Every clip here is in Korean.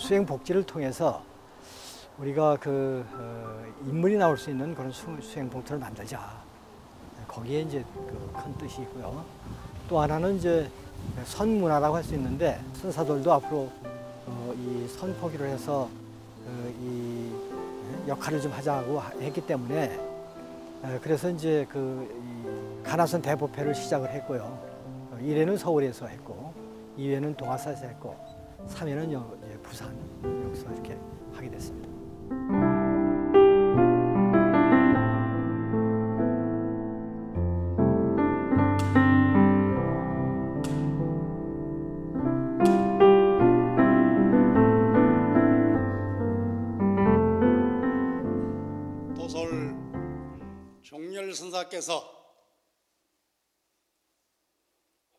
수행 복지를 통해서 우리가 인물이 나올 수 있는 그런 수행 봉투를 만들자. 거기에 이제 큰 뜻이 있고요. 또 하나는 이제 선문화라고 할 수 있는데, 선사들도 앞으로 이 선포기를 해서 이 역할을 좀 하자고 했기 때문에, 그래서 이제 이 가나선 대법회를 시작을 했고요. 1회는 서울에서 했고, 2회는 동아사에서 했고, 3회는 부산, 여기서 이렇게 하게 됐습니다. 도솔 종렬선사께서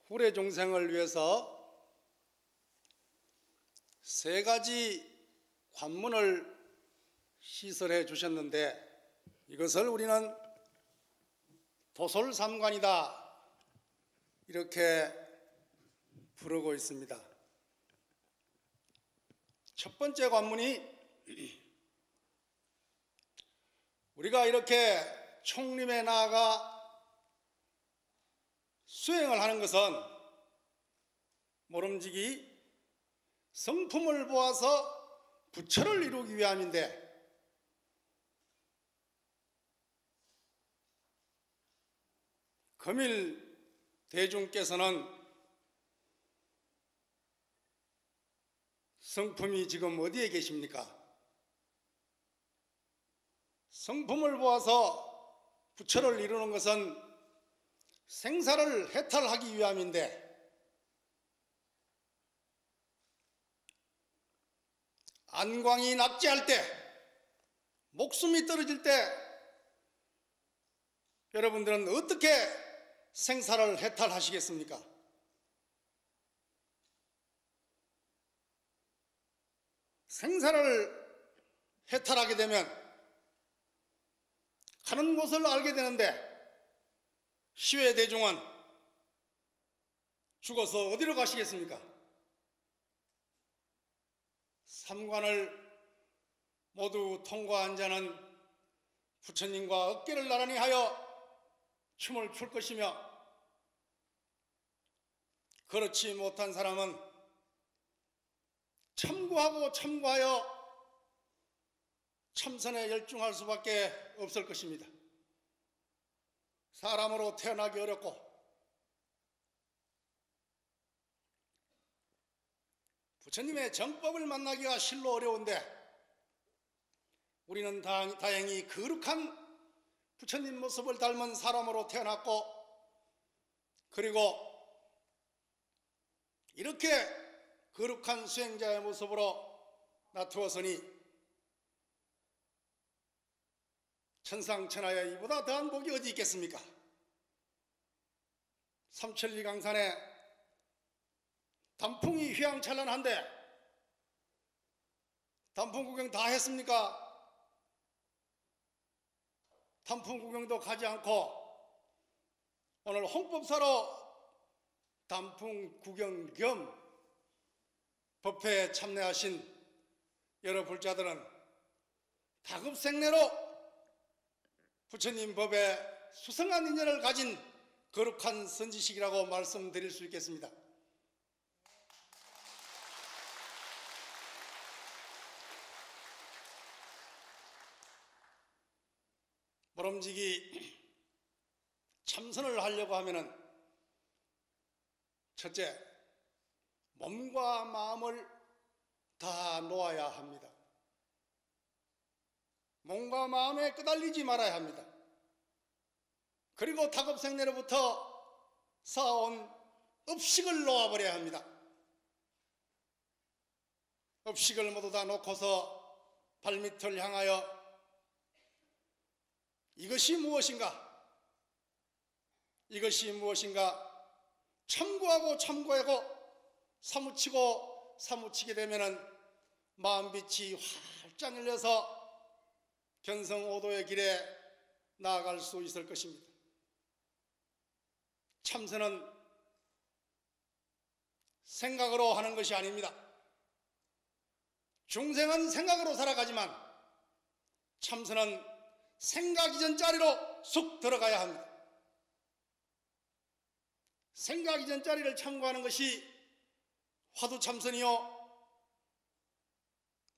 후래 종생을 위해서 세 가지 관문을 시설해 주셨는데, 이것을 우리는 도솔삼관이다 이렇게 부르고 있습니다. 첫 번째 관문이 우리가 이렇게 총림에 나아가 수행을 하는 것은 모름지기 성품을 보아서 부처를 이루기 위함인데, 금일 대중께서는 성품이 지금 어디에 계십니까? 성품을 보아서 부처를 이루는 것은 생사를 해탈하기 위함인데, 안광이 낙제할 때, 목숨이 떨어질 때 여러분들은 어떻게 생사를 해탈하시겠습니까? 생사를 해탈하게 되면 가는 곳을 알게 되는데, 시외 대중은 죽어서 어디로 가시겠습니까? 삼관을 모두 통과한 자는 부처님과 어깨를 나란히 하여 춤을 출 것이며, 그렇지 못한 사람은 참고하고 참고하여 참선에 열중할 수밖에 없을 것입니다. 사람으로 태어나기 어렵고, 부처님의 정법을 만나기가 실로 어려운데, 우리는 다행히 거룩한 부처님 모습을 닮은 사람으로 태어났고, 그리고 이렇게 거룩한 수행자의 모습으로 나타왔으니 천상천하에 이보다 더한 복이 어디 있겠습니까? 삼천리 강산에 단풍이 휘황찬란한데 단풍 구경 다 했습니까? 단풍 구경도 가지 않고 오늘 홍법사로 단풍 구경 겸 법회에 참여하신 여러 불자들은 다급생내로 부처님 법에 수성한 인연을 가진 거룩한 선지식이라고 말씀드릴 수 있겠습니다. 모름지기 참선을 하려고 하면은 첫째, 몸과 마음을 다 놓아야 합니다. 몸과 마음에 끄달리지 말아야 합니다. 그리고 다급생내로부터 쌓아온 업식을 놓아버려야 합니다. 업식을 모두 다 놓고서 발밑을 향하여 이것이 무엇인가? 이것이 무엇인가? 참고하고 참고하고 사무치고 사무치게 되면은 마음빛이 활짝 열려서 견성오도의 길에 나아갈 수 있을 것입니다. 참선은 생각으로 하는 것이 아닙니다. 중생은 생각으로 살아가지만 참선은 생각 이전 자리로 쑥 들어가야 합니다. 생각 이전 자리를 참고하는 것이 화두참선이요,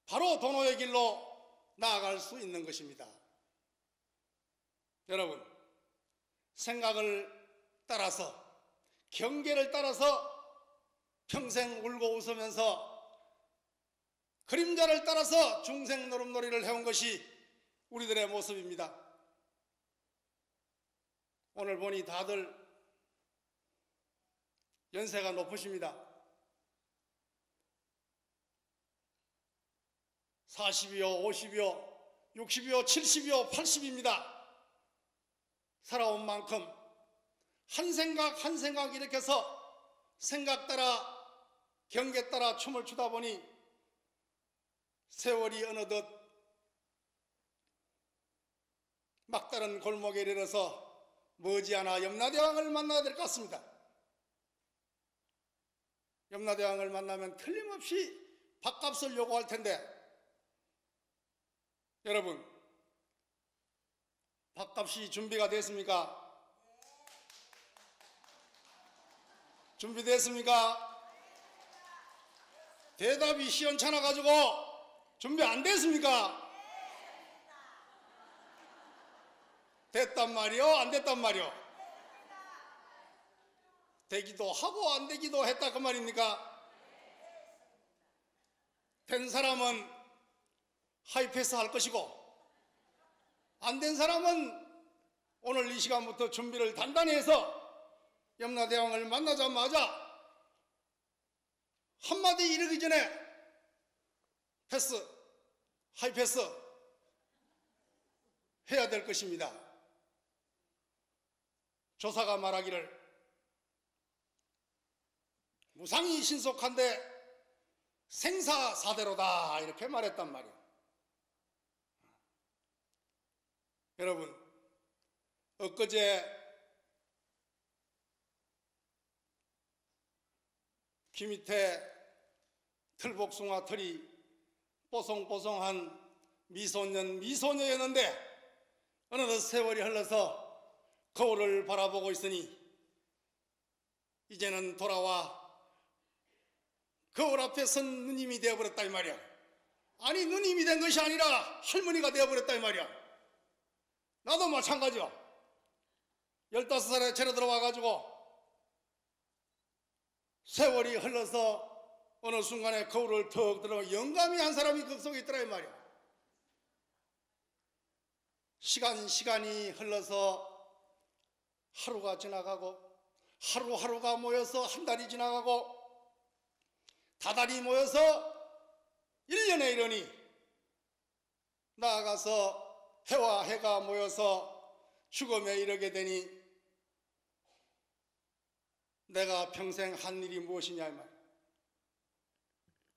바로 도노의 길로 나아갈 수 있는 것입니다. 여러분, 생각을 따라서, 경계를 따라서 평생 울고 웃으면서 그림자를 따라서 중생 노름놀이를 해온 것이 우리들의 모습입니다. 오늘 보니 다들 연세가 높으십니다. 40이요, 50이요, 60이요, 70이요, 80입니다. 살아온 만큼 한 생각 한 생각 일으켜서 생각 따라 경계 따라 춤을 추다 보니 세월이 어느덧 막다른 골목에 이르러서 머지않아 염라대왕을 만나야 될 것 같습니다. 염라대왕을 만나면 틀림없이 밥값을 요구할 텐데, 여러분, 밥값이 준비가 됐습니까? 준비됐습니까? 대답이 시원찮아 가지고 준비 안 됐습니까? 됐단 말이요? 안 됐단 말이요? 되기도 하고 안 되기도 했다 그 말입니까? 된 사람은 하이패스 할 것이고, 안 된 사람은 오늘 이 시간부터 준비를 단단히 해서 염라대왕을 만나자마자 한마디 이르기 전에 패스, 하이패스 해야 될 것입니다. 조사가 말하기를 무상이 신속한데 생사사대로다 이렇게 말했단 말이에요. 여러분, 엊그제 귀 밑에 틀복숭아 털이 뽀송뽀송한 미소녀였는데 어느덧 세월이 흘러서 거울을 바라보고 있으니 이제는 돌아와 거울 앞에 선 누님이 되어버렸다 이 말이야. 아니, 누님이 된 것이 아니라 할머니가 되어버렸다 이 말이야. 나도 마찬가지야. 15살에 제로 들어와가지고 세월이 흘러서 어느 순간에 거울을 턱 들어 영감이 한 사람이 그 속에 있더라 이 말이야. 시간이 흘러서 하루가 지나가고, 하루하루가 모여서 한 달이 지나가고, 다달이 모여서 1년에 이르니 나아가서 해와 해가 모여서 죽음에 이르게 되니 내가 평생 한 일이 무엇이냐 이 말.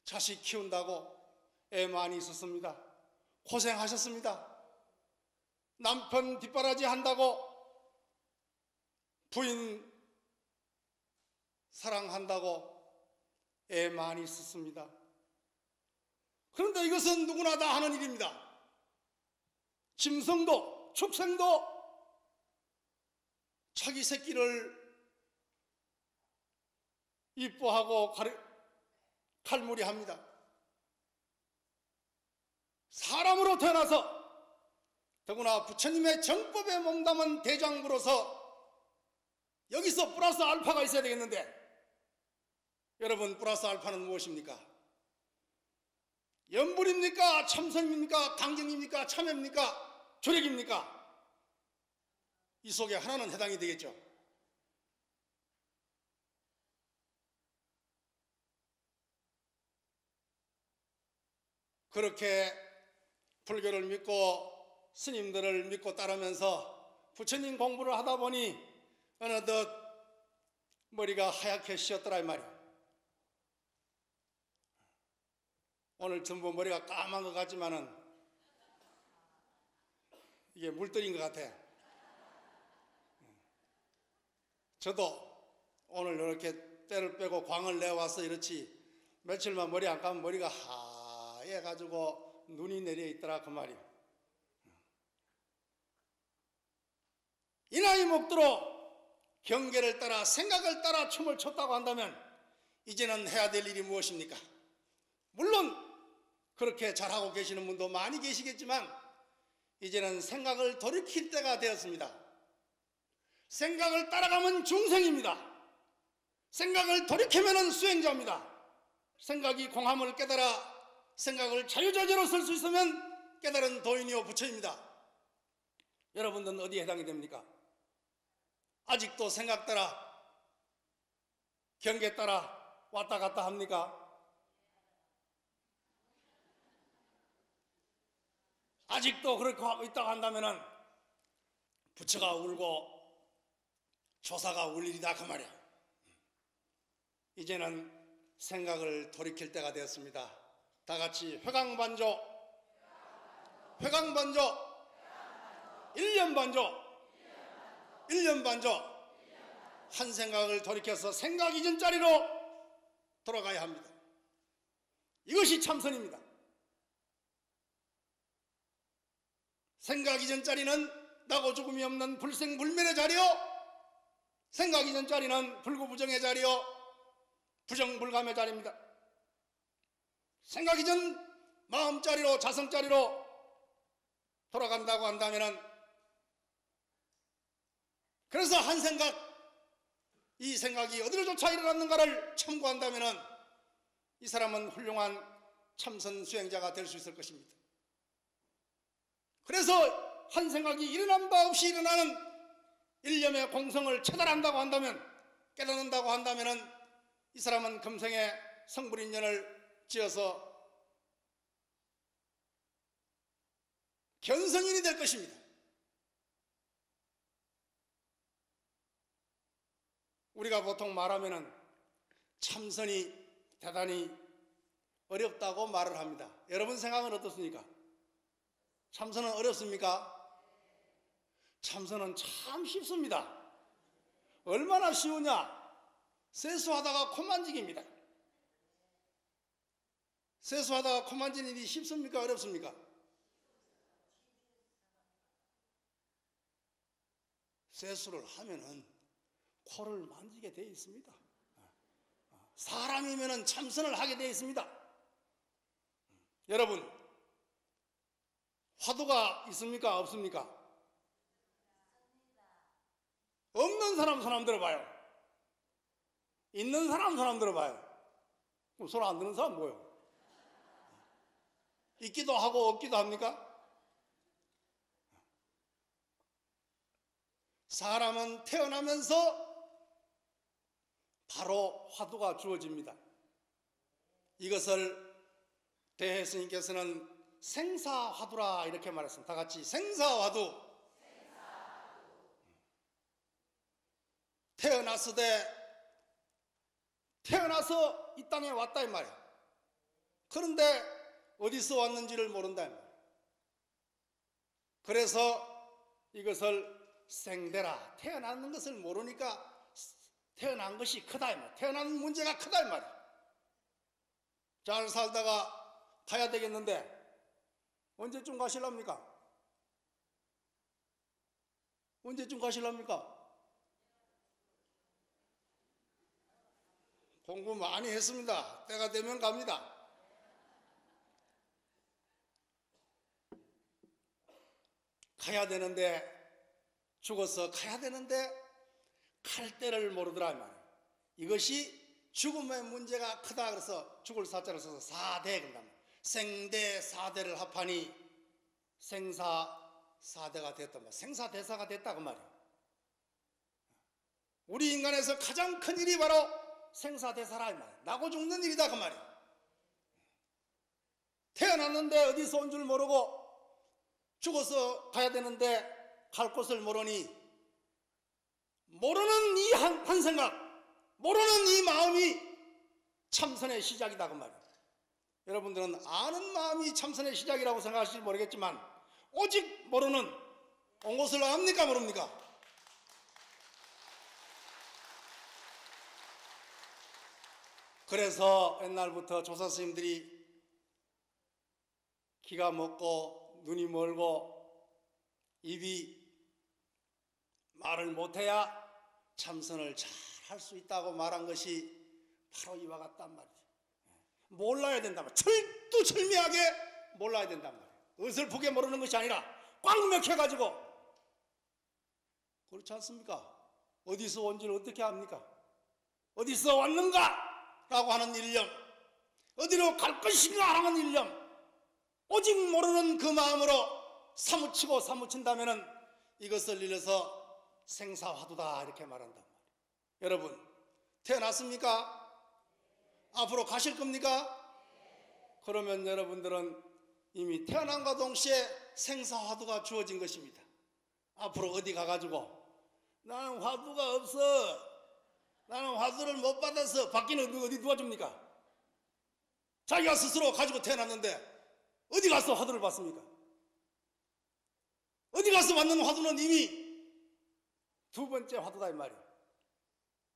자식 키운다고 애 많이 있었습니다. 고생하셨습니다. 남편 뒷바라지 한다고, 부인 사랑한다고 애 많이 있었습니다. 그런데 이것은 누구나 다 하는 일입니다. 짐승도 축생도 자기 새끼를 이뻐하고 칼무리합니다. 사람으로 태어나서 더구나 부처님의 정법에 몸담은 대장부로서 여기서 플러스 알파가 있어야 되겠는데, 여러분, 플러스 알파는 무엇입니까? 염불입니까? 참선입니까? 강경입니까? 참회입니까? 조력입니까? 이 속에 하나는 해당이 되겠죠. 그렇게 불교를 믿고 스님들을 믿고 따르면서 부처님 공부를 하다 보니 어느덧 머리가 하얗게 씌었더라 이 말이야. 오늘 전부 머리가 까만 것 같지만은 이게 물들인 것 같아. 저도 오늘 이렇게 때를 빼고 광을 내와서 이렇지 며칠만 머리 안 감으면 머리가 하얘가지고 눈이 내려 있더라 그 말이요. 이 나이 먹도록 경계를 따라 생각을 따라 춤을 췄다고 한다면 이제는 해야 될 일이 무엇입니까? 물론 그렇게 잘하고 계시는 분도 많이 계시겠지만 이제는 생각을 돌이킬 때가 되었습니다. 생각을 따라가면 중생입니다. 생각을 돌이키면 수행자입니다. 생각이 공함을 깨달아 생각을 자유자재로 쓸 수 있으면 깨달은 도인이요 부처입니다. 여러분들은 어디에 해당이 됩니까? 아직도 생각 따라 경계 따라 왔다 갔다 합니까? 아직도 그렇게 하고 있다고 한다면 부처가 울고 조사가 울 일이다 그 말이야. 이제는 생각을 돌이킬 때가 되었습니다. 다 같이 회광반조, 회광반조, 1년 반조, 1년 반조. 한 생각을 돌이켜서 생각 이전 자리로 돌아가야 합니다. 이것이 참선입니다. 생각 이전 자리는 나고 죽음이 없는 불생불멸의 자리요, 생각 이전 자리는 불구부정의 자리요, 부정불감의 자리입니다. 생각 이전 마음자리로, 자성자리로 돌아간다고 한다면, 그래서 한 생각, 이 생각이 어디로조차 일어났는가를 참고한다면 이 사람은 훌륭한 참선 수행자가 될 수 있을 것입니다. 그래서 한 생각이 일어난 바 없이 일어나는 일념의 공성을 처단한다고 한다면, 깨닫는다고 한다면 이 사람은 금생에 성불인연을 지어서 견성인이 될 것입니다. 우리가 보통 말하면 참선이 대단히 어렵다고 말을 합니다. 여러분 생각은 어떻습니까? 참선은 어렵습니까? 참선은 참 쉽습니다. 얼마나 쉬우냐? 세수하다가 코 만지기입니다. 세수하다가 코 만지는 일이 쉽습니까? 어렵습니까? 세수를 하면은 코를 만지게 되어 있습니다. 사람이면은 참선을 하게 되어 있습니다. 여러분, 화두가 있습니까? 없습니까? 없는 사람 손 한번 들어봐요. 있는 사람 손 한번 들어봐요. 그럼 손 안 드는 사람 뭐예요? 있기도 하고 없기도 합니까? 사람은 태어나면서 바로 화두가 주어집니다. 이것을 대해 스님께서는 생사화두라 이렇게 말했습니다. 다 같이 생사화두. 태어나서 이 땅에 왔다 이 말이야. 그런데 어디서 왔는지를 모른다 이 말이야. 그래서 이것을 생대라, 태어나는 것을 모르니까 태어난 것이 크다 이 말이야. 태어나는 문제가 크다 이 말이야. 잘 살다가 가야 되겠는데 언제쯤 가실랍니까? 언제쯤 가실랍니까? 공부 많이 했습니다. 때가 되면 갑니다. 가야 되는데, 죽어서 가야 되는데 갈 때를 모르더라 이 말이에요. 이것이 죽음의 문제가 크다. 그래서 죽을 사자를 써서 사대 그런다. 생대 사대를 합하니 생사사대가 됐단 말이에요. 생사대사가 됐다 그 말이에요. 우리 인간에서 가장 큰 일이 바로 생사대사라 이 말이에요. 나고 죽는 일이다 그 말이에요. 태어났는데 어디서 온 줄 모르고 죽어서 가야 되는데 갈 곳을 모르니 모르는 이 한 생각, 모르는 이 마음이 참선의 시작이다 그 말이에요. 여러분들은 아는 마음이 참선의 시작이라고 생각하실지 모르겠지만 오직 모르는 온 곳을 압니까 모릅니까? 그래서 옛날부터 조사 스님들이 귀가 먹고 눈이 멀고 입이 말을 못해야 참선을 잘 할 수 있다고 말한 것이 바로 이와 같단 말이죠. 몰라야 된단 말이에요. 철두철미하게 몰라야 된단 말이에요. 어설프게 모르는 것이 아니라 꽉 맥혀가지고. 그렇지 않습니까? 어디서 온지를 어떻게 압니까? 어디서 왔는가? 라고 하는 일념, 어디로 갈 것인가 하는 일념, 오직 모르는 그 마음으로 사무치고 사무친다면 이것을 일러서 생사화두다 이렇게 말한단 말이에요. 여러분, 태어났습니까? 앞으로 가실 겁니까? 그러면 여러분들은 이미 태어난과 동시에 생사화두가 주어진 것입니다. 앞으로 어디 가가지고 나는 화두가 없어, 나는 화두를 못 받아서 받기는 어디 도와줍니까? 자기가 스스로 가지고 태어났는데 어디 가서 화두를 받습니까? 어디 가서 받는 화두는 이미 두 번째 화두다 이 말이에요.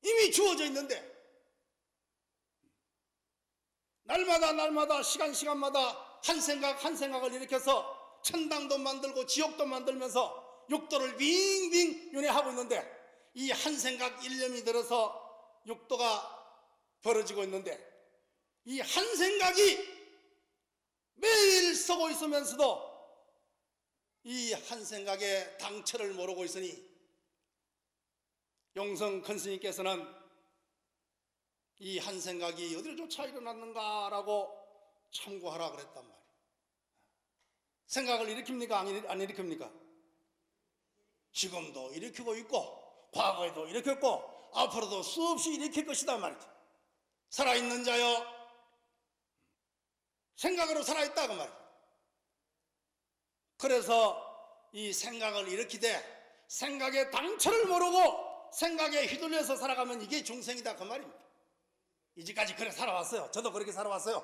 이미 주어져 있는데 날마다 시간마다 한 생각을 일으켜서 천당도 만들고 지옥도 만들면서 육도를 빙빙 윤회하고 있는데 이 한 생각 일념이 들어서 육도가 벌어지고 있는데 이 한 생각이 매일 서고 있으면서도 이 한 생각에 당처를 모르고 있으니 용성 큰 스님께서는 이 한 생각이 어디로 쫓아 일어났는가라고 참고하라 그랬단 말이에요. 생각을 일으킵니까? 안 일으킵니까? 지금도 일으키고 있고 과거에도 일으켰고 앞으로도 수없이 일으킬 것이다 말이죠. 살아있는 자여 생각으로 살아있다 그 말이에요. 그래서 이 생각을 일으키되 생각의 당처를 모르고 생각에 휘둘려서 살아가면 이게 중생이다 그 말입니다. 이제까지 그렇게 살아왔어요. 저도 그렇게 살아왔어요.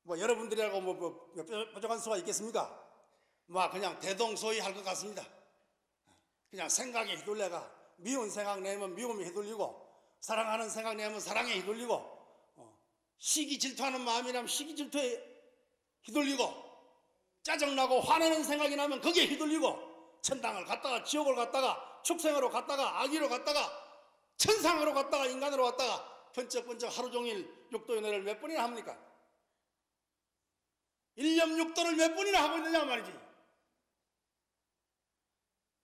뭐 여러분들이라고 뭐 뾰족한 수가 있겠습니까? 뭐 그냥 대동소이할 것 같습니다. 그냥 생각에 휘둘려가 미운 생각 내면 미움에 휘둘리고 사랑하는 생각 내면 사랑에 휘둘리고 시기 질투하는 마음이라면 시기 질투에 휘둘리고 짜증나고 화내는 생각이 나면 거기에 휘둘리고 천당을 갔다가 지옥을 갔다가 축생으로 갔다가 아기로 갔다가 천상으로 갔다가 인간으로 갔다가 번쩍번쩍 하루 종일 육도연회를 몇 번이나 합니까? 일념 육도를 몇 번이나 하고 있느냐 말이지.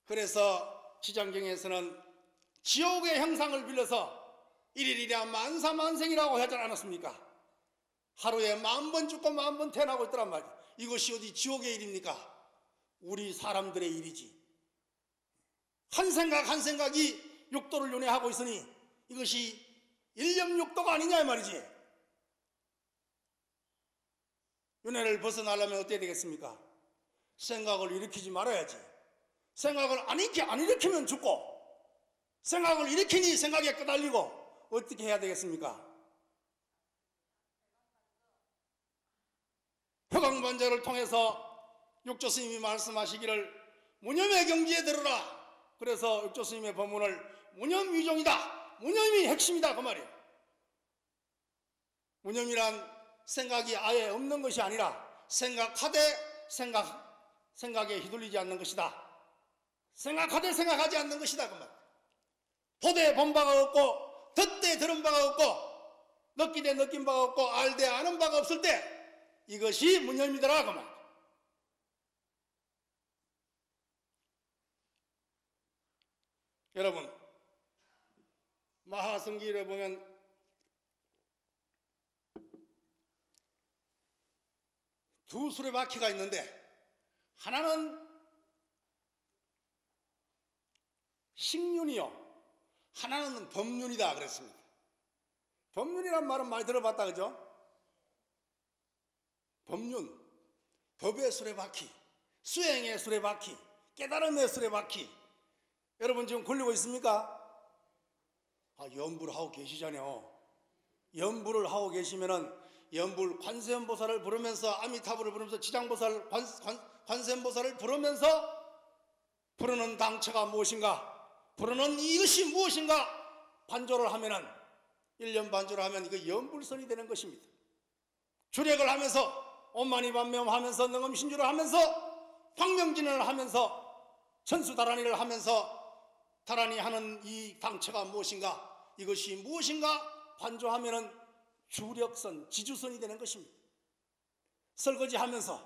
그래서 지장경에서는 지옥의 형상을 빌려서 일일이랴 만사만생이라고 하지 않았습니까? 하루에 10,000번 죽고 10,000번 태어나고 있더란 말이지. 이것이 어디 지옥의 일입니까? 우리 사람들의 일이지. 한 생각이 육도를 윤회하고 있으니 이것이 일념 육도가 아니냐 이 말이지. 윤회를 벗어나려면 어떻게 되겠습니까? 생각을 일으키지 말아야지. 생각을 안 일으키면 죽고 생각을 일으키니 생각에 끄달리고 어떻게 해야 되겠습니까? 효강반자를 통해서 육조스님이 말씀하시기를 무념의 경지에 들어라. 그래서 육조스님의 법문을 무념위종이다. 무념이 핵심이다 그 말이에요. 무념이란 생각이 아예 없는 것이 아니라 생각하되 생각에 휘둘리지 않는 것이다. 생각하되 생각하지 않는 것이다 그 말이에요. 보되 본 바가 없고 듣되 들은 바가 없고 느끼되 느낀 바가 없고 알되 아는 바가 없을 때 이것이 무념이더라 그 말이에요. 여러분, 마하성기를 보면 두 수레바퀴가 있는데 하나는 식륜이요, 하나는 법륜이다 그랬습니다. 법륜이란 말은 많이 들어봤다 그죠? 법륜, 법의 수레바퀴, 수행의 수레바퀴, 깨달음의 수레바퀴. 여러분 지금 굴리고 있습니까? 연불 하고 계시잖아요. 연불을 하고 계시면은 연불 관세음보살을 부르면서 아미타불을 부르면서 지장보살 관세음보살을 부르면서 부르는 당처가 무엇인가, 부르는 이것이 무엇인가 반조를 하면은 1년 반조를 하면 이거 연불선이 되는 것입니다. 주력을 하면서 온만이반매하면서 능엄신주를 하면서 황명진을 하면서 천수다란이를 하면서 다란이 하는 이 당처가 무엇인가? 이것이 무엇인가? 반조하면은 주력선, 지주선이 되는 것입니다. 설거지 하면서,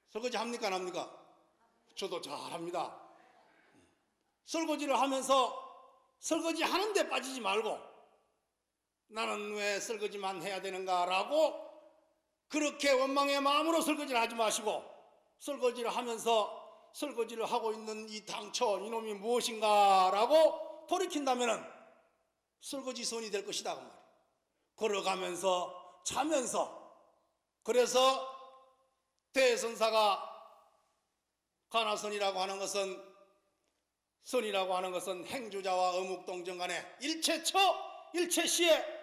설거지 합니까 안 합니까? 저도 잘합니다. 설거지를 하면서 설거지 하는데 빠지지 말고 나는 왜 설거지만 해야 되는가 라고 그렇게 원망의 마음으로 설거지를 하지 마시고 설거지를 하면서 설거지를 하고 있는 이 당처 이놈이 무엇인가 라고 돌이킨다면 설거지 손이 될 것이다 그 말이에요. 걸어가면서 자면서. 그래서 대선사가 가나선이라고 하는 것은 선이라고 하는 것은 행주자와 어묵동정 간에 일체처 일체시에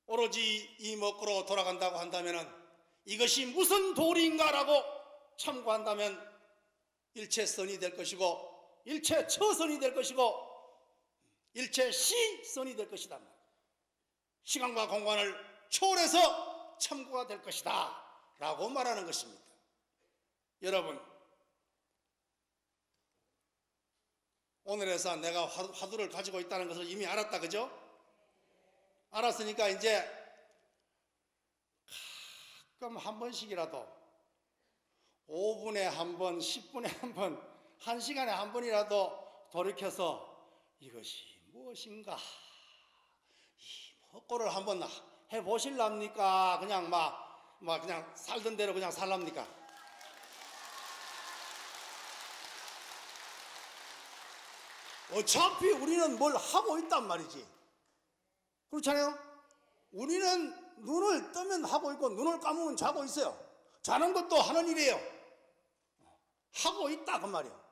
오로지 이 먹고로 돌아간다고 한다면 이것이 무슨 도리인가라고 참고한다면 일체선이 될 것이고 일체처선이 될 것이고 일체시선이 될 것이다. 시간과 공간을 초월해서 참고가 될 것이다 라고 말하는 것입니다. 여러분, 오늘에서 내가 화두를 가지고 있다는 것을 이미 알았다, 그죠? 알았으니까 이제 가끔 한 번씩이라도 5분에 한 번, 10분에 한 번, 1시간에 한 번이라도 돌이켜서 이것이 무엇인가 이 먹고를 한번 해보실랍니까? 그냥 그냥 살던 대로 그냥 살랍니까? 어차피 우리는 뭘 하고 있단 말이지. 그렇잖아요? 우리는 눈을 뜨면 하고 있고 눈을 감으면 자고 있어요. 자는 것도 하는 일이에요. 하고 있다 그 말이에요.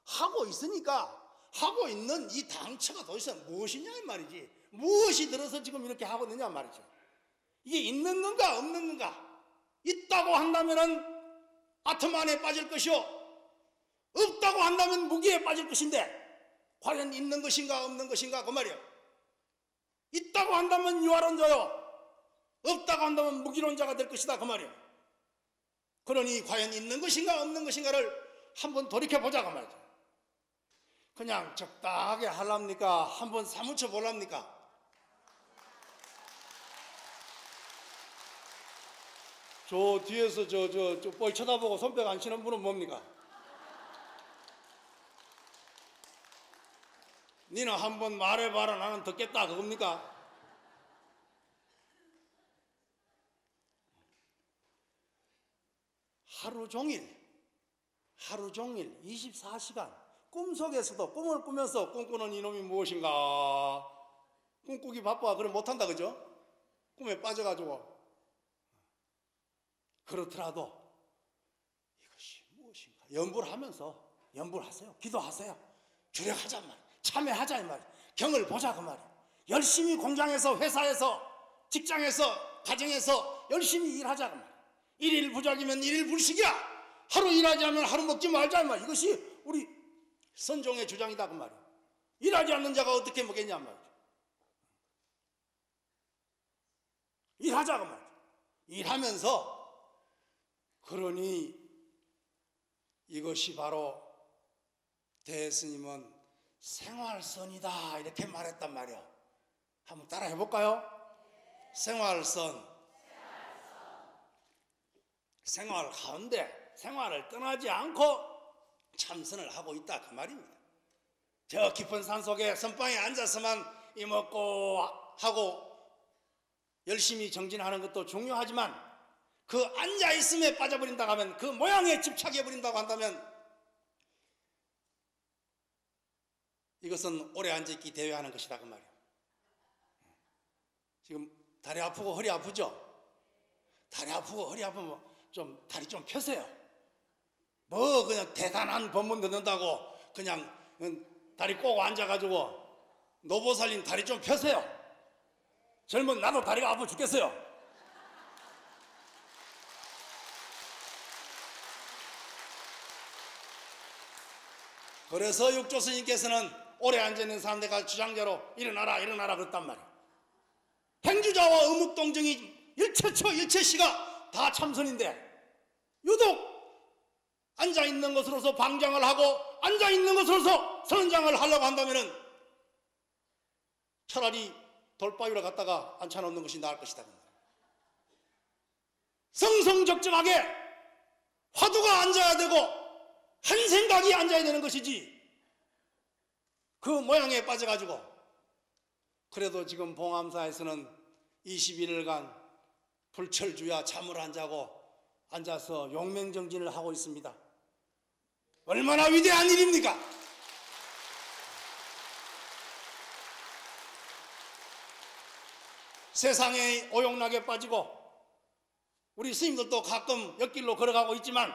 하고 있으니까 하고 있는 이 당처가 도대체 무엇이냐 이 말이지. 무엇이 들어서 지금 이렇게 하고 있느냐 말이죠. 이게 있는 건가 없는 건가? 있다고 한다면은 아톰 안에 빠질 것이요, 없다고 한다면 무기에 빠질 것인데 과연 있는 것인가 없는 것인가 그 말이에요. 있다고 한다면 유아론자요, 없다고 한다면 무기론자가 될 것이다 그 말이에요. 그러니 과연 있는 것인가 없는 것인가를 한번 돌이켜보자 그 말이죠. 그냥 적당하게 하랍니까? 한번 사무쳐 보랍니까? 저 뒤에서 저 뻘 쳐다보고 손뼉 안 치는 분은 뭡니까? 니는 한번 말해봐라 나는 듣겠다 그겁니까? 하루 종일 24시간 꿈속에서도 꿈을 꾸면서 꿈꾸는 이놈이 무엇인가? 꿈꾸기 바빠 그럼 못한다 그죠? 꿈에 빠져가지고. 그렇더라도 이것이 무엇인가? 연불을 하면서 연불 하세요. 기도하세요. 주력하자 말이에요. 참여하자 이 말이에요. 경을 보자 그 말이에요. 열심히 공장에서, 회사에서, 직장에서, 가정에서 열심히 일하자 그 말이에요. 일일 부작이면 일일 불식이야. 하루 일하지 않으면 하루 먹지 말자 이 말이에요. 이것이 우리 선종의 주장이다 그 말이에요. 일하지 않는 자가 어떻게 먹겠냐 말이에요. 일하자 그 말이에요. 일하면서. 그러니 이것이 바로 대스님은 생활선이다 이렇게 말했단 말이에요. 한번 따라 해볼까요? 생활선. 생활 가운데 생활을 떠나지 않고 참선을 하고 있다 그 말입니다. 저 깊은 산속에 선방에 앉아서만 이먹고 하고 열심히 정진하는 것도 중요하지만 그 앉아있음에 빠져버린다고 하면, 그 모양에 집착해버린다고 한다면 이것은 오래 앉아있기 대회하는 것이다 그 말이에요. 지금 다리 아프고 허리 아프죠? 다리 아프고 허리 아프면 좀 다리 좀 펴세요. 뭐 그냥 대단한 법문 듣는다고 그냥 다리 꼭 앉아가지고 노보살님 다리 좀 펴세요. 젊은 나도 다리가 아파 죽겠어요. 그래서 육조스님께서는 오래 앉아있는 사람들과 주장자로 일어나라 일어나라 그랬단 말이에요. 행주자와 어묵동정이 일체처 일체시가 다 참선인데 유독 앉아있는 것으로서 방장을 하고 앉아있는 것으로서 선장을 하려고 한다면 차라리 돌바 위로 갔다가 앉혀놓는 것이 나을 것이다. 성성적정하게 화두가 앉아야 되고 한 생각이 앉아야 되는 것이지 그 모양에 빠져가지고. 그래도 지금 봉암사에서는 21일간 불철주야 잠을 안 자고 앉아서 용맹정진을 하고 있습니다. 얼마나 위대한 일입니까? 세상에 오용락에 빠지고 우리 스님들도 가끔 옆길로 걸어가고 있지만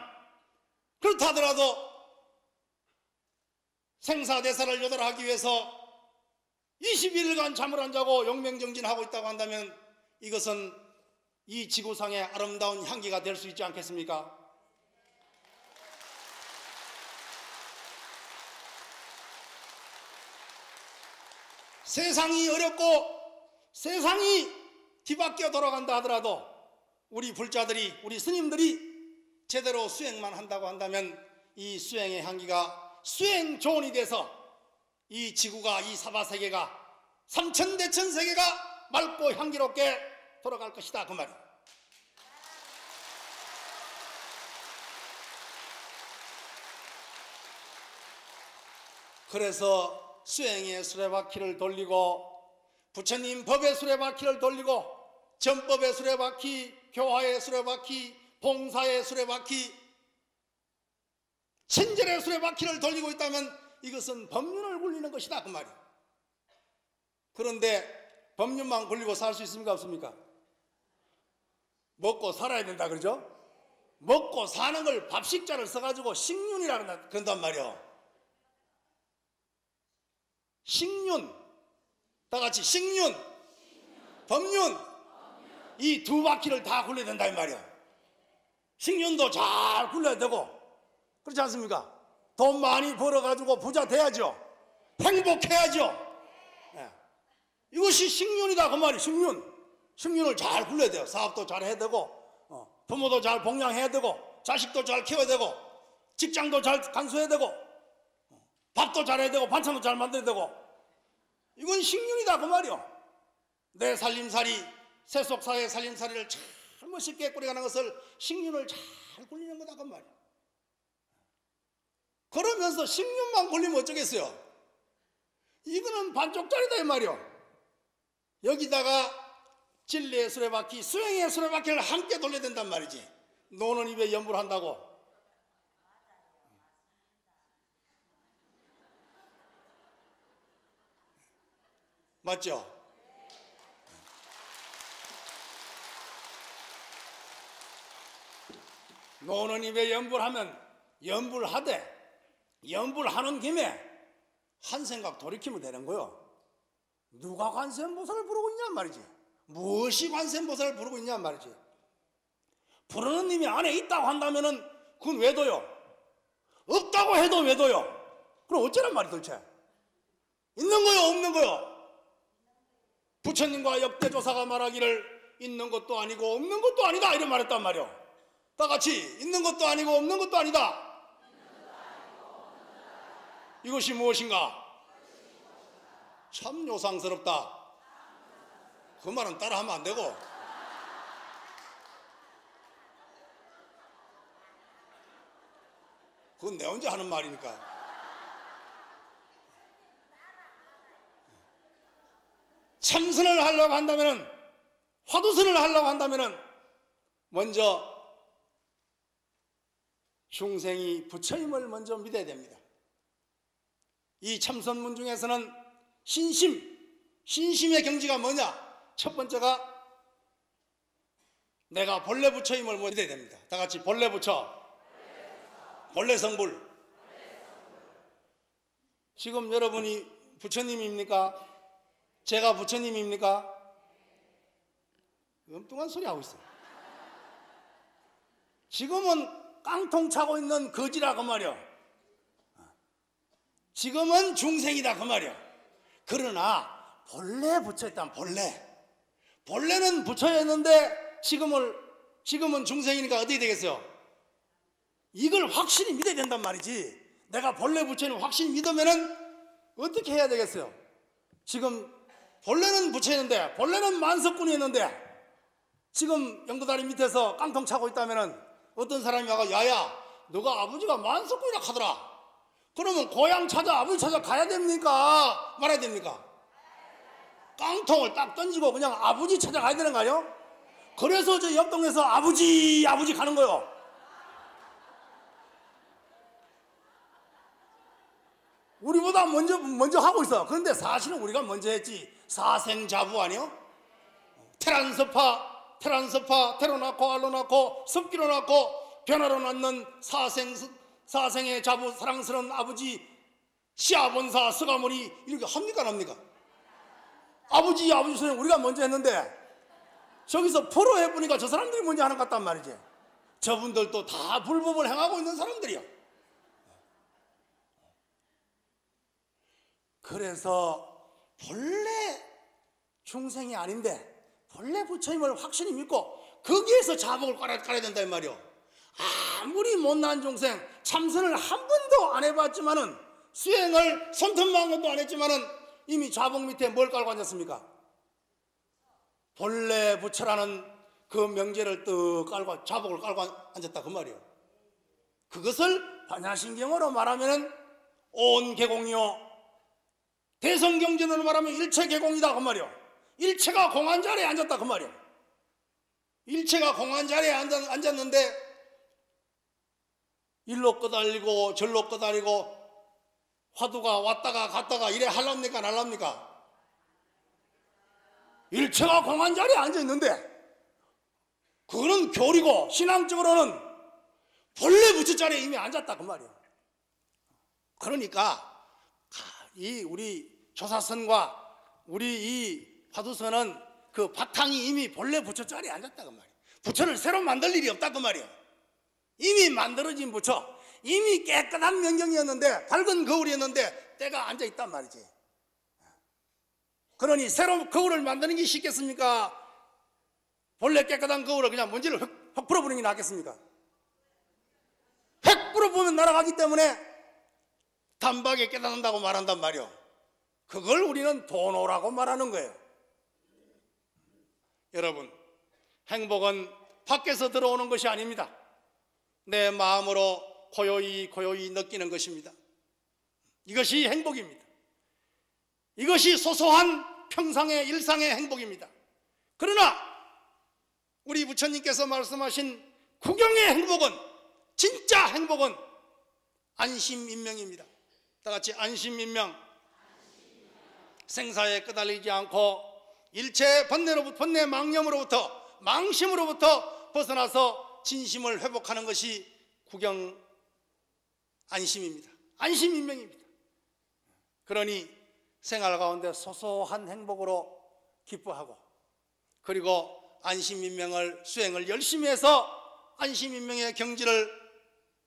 그렇다 하더라도 생사대사를 요달하기 위해서 21일간 잠을 안 자고 용맹정진하고 있다고 한다면 이것은 이 지구상의 아름다운 향기가 될 수 있지 않겠습니까? 세상이 어렵고 세상이 뒤바뀌어 돌아간다 하더라도 우리 불자들이, 우리 스님들이 제대로 수행만 한다고 한다면 이 수행의 향기가 수행조언이 돼서 이 지구가, 이 사바세계가, 삼천대천세계가 맑고 향기롭게 돌아갈 것이다 그 말이에요. 그래서 수행의 수레바퀴를 돌리고 부처님 법의 수레바퀴를 돌리고 전법의 수레바퀴, 교화의 수레바퀴, 봉사의 수레바퀴, 친절의 수레바퀴를 돌리고 있다면 이것은 법륜을 굴리는 것이다 그 말이에요. 그런데 법륜만 굴리고 살 수 있습니까 없습니까? 먹고 살아야 된다 그러죠? 먹고 사는 걸 밥식자를 써가지고 식륜이라 그런단 말이에요. 식륜, 다 같이 식륜, 법륜, 이 두 바퀴를 다 굴려야 된다 이 말이에요. 식륜도 잘 굴려야 되고 그렇지 않습니까? 돈 많이 벌어가지고 부자 돼야죠. 행복해야죠. 네. 이것이 식륜이다 그 말이에요. 식륜을 잘 굴려야 돼요. 사업도 잘 해야 되고 부모도 잘 봉양해야 되고 자식도 잘 키워야 되고 직장도 잘 간수해야 되고 밥도 잘 해야 되고 반찬도 잘 만들어야 되고 이건 식륜이다 그 말이요. 내 살림살이 세속사의 살림살이를 참 멋있게 꾸려가는 것을 식륜을 잘 굴리는 거다 그 말이요. 그러면서 식륜만 굴리면 어쩌겠어요. 이거는 반쪽짜리다 이 말이요. 여기다가 진리의 수레바퀴, 수행의 수레바퀴를 함께 돌려야 된단 말이지. 노는 입에 염불 한다고. 맞죠? 노는 입에 염불하면 염불하되 염불하는 김에 한 생각 돌이키면 되는 거요. 누가 관세음보살을 부르고 있냐 말이지. 무엇이 관세음보살을 부르고 있냐 말이지. 부르는 님이 안에 있다고 한다면은 그건 외도요. 없다고 해도 외도요. 그럼 어쩌란 말이 도대체. 있는 거요 없는 거요. 부처님과 역대조사가 말하기를 있는 것도 아니고 없는 것도 아니다 이런 말했단 말이요. 다 같이 있는 것도 아니고 없는 것도 아니다. 이것이 무엇인가? 참 요상스럽다. 그 말은 따라하면 안 되고. 그건 내 혼자 하는 말이니까. 참선을 하려고 한다면은, 화두선을 하려고 한다면은 먼저 중생이 부처님을 먼저 믿어야 됩니다. 이 참선문 중에서는 신심의 경지가 뭐냐? 첫 번째가 내가 본래 부처님을 믿어야 됩니다. 다 같이 본래 부처, 본래 성불. 지금 여러분이 부처님입니까? 제가 부처님입니까? 엉뚱한 소리 하고 있어요. 지금은 깡통 차고 있는 거지라 그 말이요. 지금은 중생이다 그 말이요. 그러나 본래 부처였다면 본래는 부처였는데 지금은 중생이니까 어떻게 되겠어요? 이걸 확실히 믿어야 된단 말이지. 내가 본래 부처님 확실히 믿으면은 어떻게 해야 되겠어요? 지금 본래는 부처였는데, 본래는 만석군이 었는데 지금 영도다리 밑에서 깡통 차고 있다면은 어떤 사람이 와가, 야야, 너가 아버지가 만석군이라 하더라. 그러면 고향 찾아, 아버지 찾아 가야 됩니까? 말아야 됩니까? 깡통을 딱 던지고 그냥 아버지 찾아가야 되는 거 아니에요? 그래서 저 옆 동네에서 아버지 가는 거요. 우리보다 먼저 하고 있어. 그런데 사실은 우리가 먼저 했지. 사생자부 아니요? 테란서파, 테로 낳고 알로 낳고 습기로 낳고 변화로 낳는 사생의 자부, 사랑스러운 아버지 시아본사 서가모니 이렇게 합니까 안 합니까? 아버지 소리 우리가 먼저 했는데 저기서 포로 해보니까 저 사람들이 먼저 하는 것 같단 말이지. 저분들도 다 불법을 행하고 있는 사람들이야. 그래서 본래 중생이 아닌데 본래 부처님을 확실히 믿고 거기에서 자복을 깔아야 된다 이 말이요. 아무리 못난 중생 참선을 한 번도 안 해봤지만은 수행을 손톱만 것도 안 했지만은 이미 자복 밑에 뭘 깔고 앉았습니까? 본래 부처라는 그 명제를 떡 깔고 자복을 깔고 앉았다 그 말이요. 그것을 반야신경으로 말하면은 온 개공이요, 대성경전으로 말하면 일체 개공이다 그 말이요. 일체가 공한 자리에 앉았다 그 말이요. 일체가 공한 자리에 앉았는데 일로 끄달리고 절로 끄달리고 화두가 왔다가 갔다가 이래 할랍니까 안 할랍니까? 일체가 공한 자리에 앉아있는데 그거는 교리고 신앙적으로는 본래 부처 자리에 이미 앉았다 그 말이에요. 그러니까 이 우리 조사선과 우리 이 화두선은 그 바탕이 이미 본래 부처 자리에 앉았다 그 말이에요. 부처를 새로 만들 일이 없다 그 말이에요. 이미 만들어진 부처, 이미 깨끗한 명경이었는데 밝은 거울이었는데 때가 앉아있단 말이지. 그러니 새로 거울을 만드는 게 쉽겠습니까? 본래 깨끗한 거울을 그냥 먼지를 흙 풀어버리는 게 낫겠습니까? 흙 풀어보면 날아가기 때문에 단박에 깨닫는다고 말한단 말이요. 그걸 우리는 도노라고 말하는 거예요. 여러분, 행복은 밖에서 들어오는 것이 아닙니다. 내 마음으로 고요히 느끼는 것입니다. 이것이 행복입니다. 이것이 소소한 평상의 일상의 행복입니다. 그러나 우리 부처님께서 말씀하신 구경의 행복은, 진짜 행복은 안심인명입니다. 다 같이 안심인명. 생사에 끄달리지 않고 일체 번뇌 망념으로부터, 망심으로부터 벗어나서 진심을 회복하는 것이 구경 안심입니다. 안심인명입니다. 그러니 생활 가운데 소소한 행복으로 기뻐하고, 그리고 안심인명을 수행을 열심히 해서 안심인명의 경지를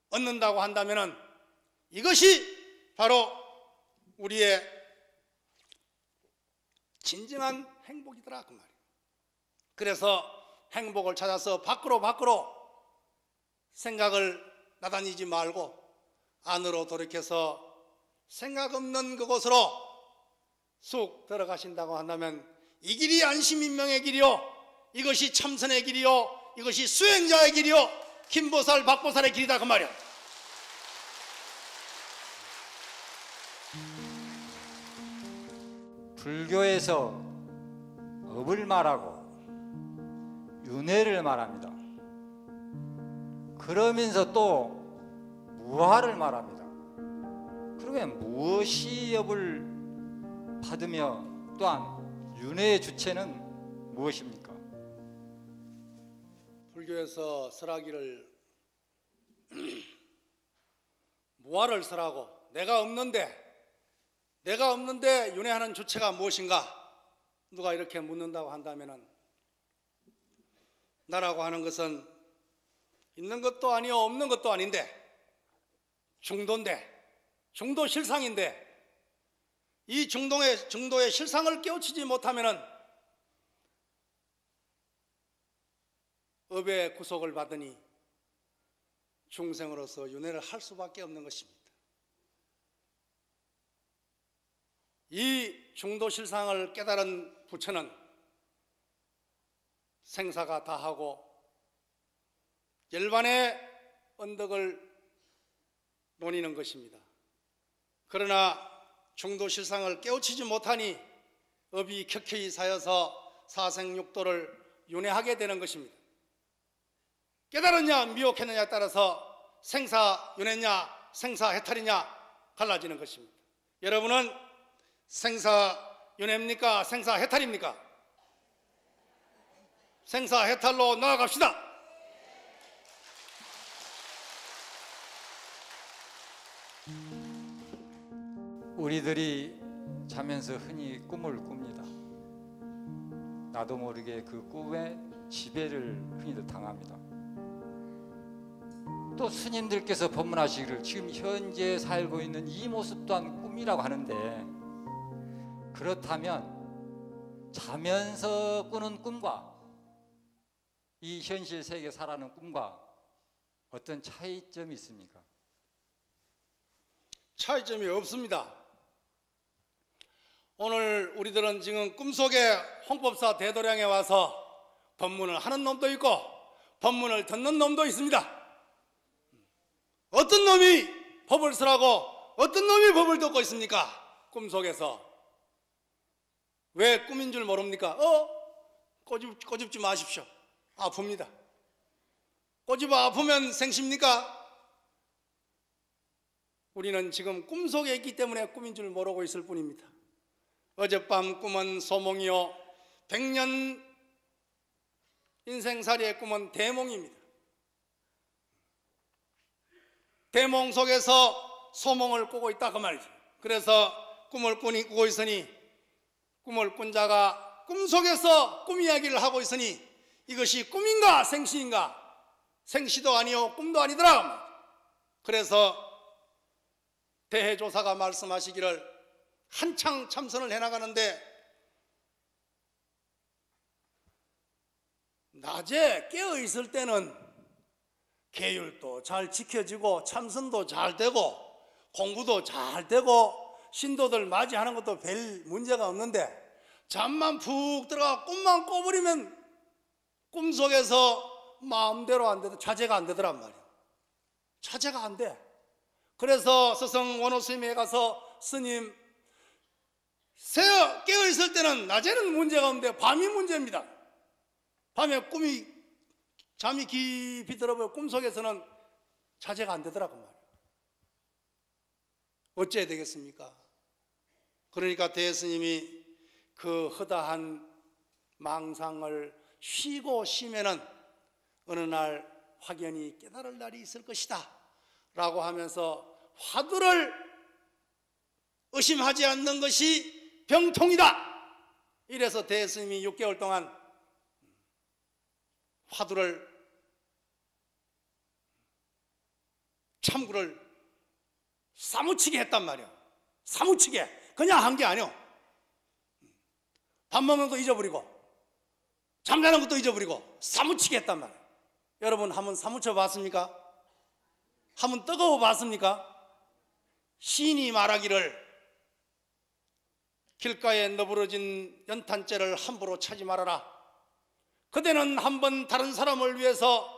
얻는다고 한다면 이것이 바로 우리의 진정한 행복이더라 그 말이에요. 그래서 행복을 찾아서 밖으로 생각을 나다니지 말고 안으로 돌이켜서 생각 없는 그곳으로 쑥 들어가신다고 한다면 이 길이 안심인명의 길이요, 이것이 참선의 길이요, 이것이 수행자의 길이요, 김보살 박보살의 길이다 그 말이야. 불교에서 업을 말하고 윤회를 말합니다. 그러면서 또 무화를 말합니다. 그러면 무엇이 업을 받으며 또한 윤회의 주체는 무엇입니까? 불교에서 설하기를 무화를 설하고 내가 없는데 윤회하는 주체가 무엇인가? 누가 이렇게 묻는다고 한다면 나라고 하는 것은 있는 것도 아니요 없는 것도 아닌데 중도 실상인데, 이 중도의 실상을 깨우치지 못하면 업의 구속을 받으니 중생으로서 윤회를 할 수밖에 없는 것입니다. 이 중도실상을 깨달은 부처는 생사가 다하고 열반의 언덕을 논의는 것입니다. 그러나 중도실상을 깨우치지 못하니 업이 켜켜이 쌓여서 사생육도를 윤회하게 되는 것입니다. 깨달았냐 미혹했느냐에 따라서 생사윤회냐 생사해탈이냐 갈라지는 것입니다. 여러분은 생사윤회입니까? 생사해탈입니까? 생사해탈로 나아갑시다. 우리들이 자면서 흔히 꿈을 꿉니다. 나도 모르게 그 꿈에 지배를 흔히들 당합니다. 또 스님들께서 법문하시기를 지금 현재 살고 있는 이 모습 또한 꿈이라고 하는데, 그렇다면 자면서 꾸는 꿈과 이 현실 세계 살아가는 꿈과 어떤 차이점이 있습니까? 차이점이 없습니다. 오늘 우리들은 지금 꿈속에 홍법사 대도량에 와서 법문을 하는 놈도 있고 법문을 듣는 놈도 있습니다. 어떤 놈이 법을 쓰라고 어떤 놈이 법을 듣고 있습니까? 꿈속에서. 왜 꿈인 줄 모릅니까? 꼬집지 마십시오. 아픕니다. 꼬집어 아프면 생십니까? 우리는 지금 꿈속에 있기 때문에 꿈인 줄 모르고 있을 뿐입니다. 어젯밤 꿈은 소몽이요 100년 인생살이의 꿈은 대몽입니다. 대몽 속에서 소몽을 꾸고 있다 그 말이죠. 그래서 꿈을 꾸고 있으니 꿈을 꾼 자가 꿈속에서 꿈 이야기를 하고 있으니 이것이 꿈인가 생시인가? 생시도 아니요 꿈도 아니더라. 그래서 대해조사가 말씀하시기를 한창 참선을 해나가는데 낮에 깨어있을 때는 계율도 잘 지켜지고 참선도 잘 되고 공부도 잘 되고 신도들 맞이하는 것도 별 문제가 없는데 잠만 푹 들어가 꿈만 꿔버리면 꿈속에서 마음대로 안 되더 자제가 안 되더란 말이에요. 자제가 안 돼. 그래서 스승 원호 스님에 가서 스님 깨어있을 때는 낮에는 문제가 없는데 밤이 문제입니다. 밤에 잠이 깊이 들어버려 꿈속에서는 자제가 안 되더라고 말이에요. 어째야 되겠습니까? 그러니까 대스님이 그 허다한 망상을 쉬고 쉬면은 어느 날 확연히 깨달을 날이 있을 것이다 라고 하면서 화두를 의심하지 않는 것이 병통이다. 이래서 대스님이 6개월 동안 화두를 참구를 사무치게 했단 말이야. 사무치게 그냥 한 게 아니오. 밥 먹는 것도 잊어버리고 잠자는 것도 잊어버리고 사무치게 했단 말이야. 여러분 한번 사무쳐 봤습니까? 한번 뜨거워 봤습니까? 시인이 말하기를 길가에 너부러진 연탄재를 함부로 차지 말아라. 그대는 한번 다른 사람을 위해서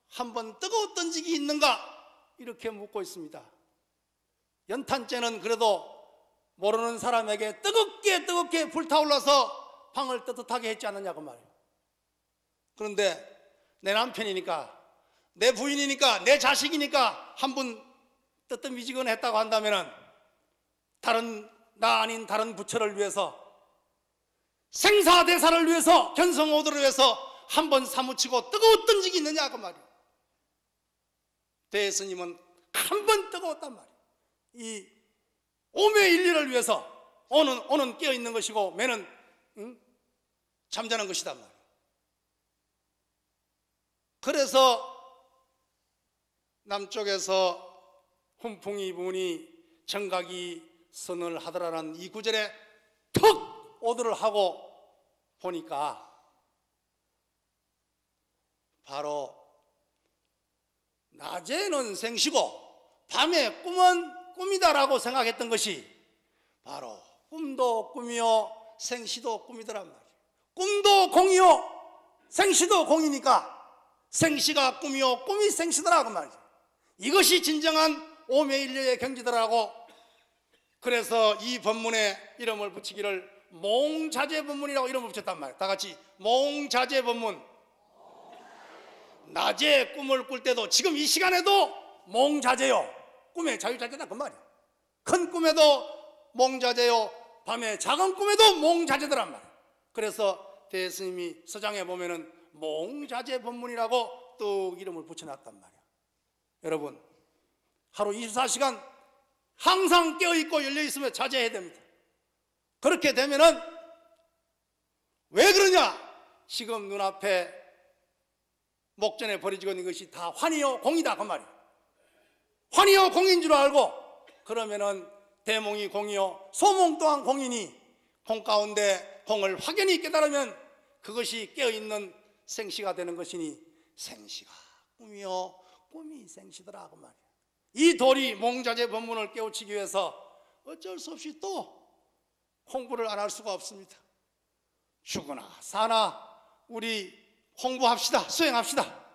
한번 뜨거웠던 적이 있는가? 이렇게 묻고 있습니다. 연탄재는 그래도 모르는 사람에게 뜨겁게 불타올라서 방을 뜨뜻하게 했지 않느냐고 말이에요. 그런데 내 남편이니까 내 부인이니까 내 자식이니까 한 번 뜨뜻미지근했다고 한다면 나 아닌 다른 부처를 위해서 생사대사를 위해서 견성오도를 위해서 한 번 사무치고 뜨거웠던 적이 있느냐 그 말이에요. 대스님은 한 번 뜨거웠단 말이에요. 이 오매일리를 위해서 오는 깨어있는 것이고 매는 잠자는 것이단 말이에요. 그래서 남쪽에서 훈풍이 부니 정각이 선을 하더라는 이 구절에 턱 오더를 하고 보니까 바로 낮에는 생시고 밤에 꿈은 꿈이다라고 생각했던 것이 바로 꿈도 꿈이요 생시도 꿈이더란 말이에요. 꿈도 공이요 생시도 공이니까 생시가 꿈이요 꿈이 생시더라고 말이죠. 이것이 진정한 오매일료의 경지더라고. 그래서 이 법문에 이름을 붙이기를 몽자재법문이라고 이름을 붙였단 말이에요. 다 같이 몽자재법문. 낮에 꿈을 꿀 때도 지금 이 시간에도 몽자재요. 꿈의 자유자재다 그 말이에요. 큰 꿈에도 몽자재요. 밤에 작은 꿈에도 몽자재더란 말이에요. 그래서 대스님이 서장에 보면은 몽자재법문이라고 또 이름을 붙여놨단 말이에요. 여러분, 하루 24시간 항상 깨어있고 열려있으면 자제해야 됩니다. 그렇게 되면은 왜 그러냐? 지금 눈앞에 목전에 버려지고 있는 것이 다 환희요 공이다 그 말이에요. 환희요 공인 줄 알고 그러면은 대몽이 공이요 소몽 또한 공이니 공 가운데 공을 확연히 깨달으면 그것이 깨어있는 생시가 되는 것이니 생시가 꿈이요 꿈이 생시더라 그 말이에요. 이 도리 몽자재 법문을 깨우치기 위해서 어쩔 수 없이 또 공부를 안 할 수가 없습니다. 죽으나 사나 우리 공부합시다. 수행합시다.